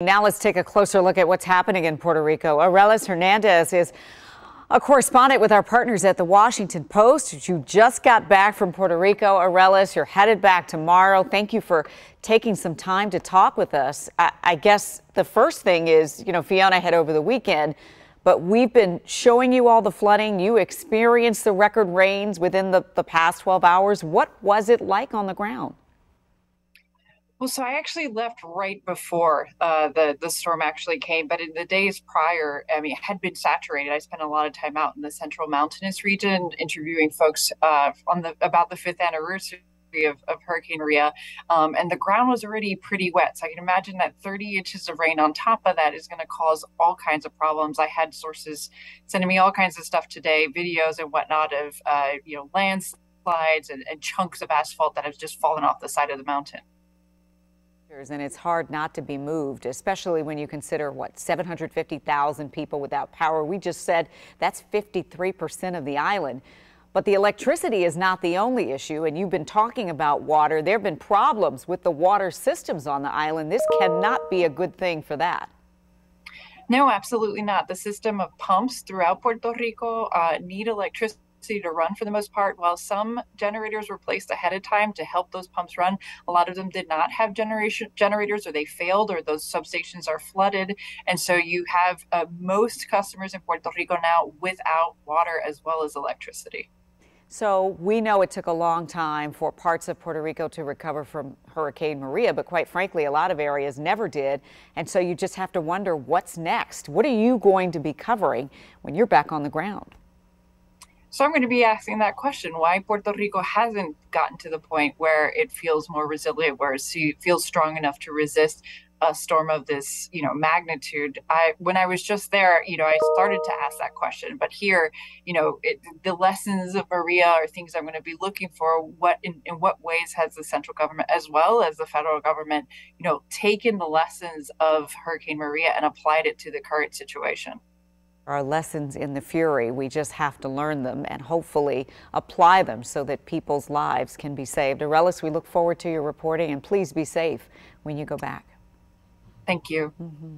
Now let's take a closer look at what's happening in Puerto Rico. Arelis Hernandez is a correspondent with our partners at the Washington Post. You just got back from Puerto Rico. Arelis, you're headed back tomorrow. Thank you for taking some time to talk with us. I guess the first thing is, Fiona had over the weekend, but we've been showing you all the flooding. You experienced the record rains within the past 12 hours. What was it like on the ground? Well, so I actually left right before the storm actually came, but in the days prior, I mean, it had been saturated. I spent a lot of time out in the central mountainous region interviewing folks about the fifth anniversary of Hurricane Maria, and the ground was already pretty wet. So I can imagine that 30 inches of rain on top of that is going to cause all kinds of problems. I had sources sending me all kinds of stuff today, videos and whatnot of landslides and chunks of asphalt that have just fallen off the side of the mountain. And it's hard not to be moved, especially when you consider 750,000 people without power. We just said that's 53% of the island. But the electricity is not the only issue, and you've been talking about water. There have been problems with the water systems on the island. This cannot be a good thing for that. No, absolutely not. The system of pumps throughout Puerto Rico need electricity to run for the most part. While some generators were placed ahead of time to help those pumps run, a lot of them did not have generators, or they failed, or those substations are flooded. And so you have most customers in Puerto Rico now without water as well as electricity. So we know it took a long time for parts of Puerto Rico to recover from Hurricane Maria, but quite frankly, a lot of areas never did. And so you just have to wonder what's next. What are you going to be covering when you're back on the ground? So I'm going to be asking that question, why Puerto Rico hasn't gotten to the point where it feels more resilient, where it feels strong enough to resist a storm of this, magnitude. When I was just there, I started to ask that question. But here, the lessons of Maria are things I'm going to be looking for. In what ways has the central government as well as the federal government, taken the lessons of Hurricane Maria and applied it to the current situation? Are lessons in the fury. We just have to learn them and hopefully apply them so that people's lives can be saved. Arelis, we look forward to your reporting, and please be safe when you go back. Thank you. Mm-hmm.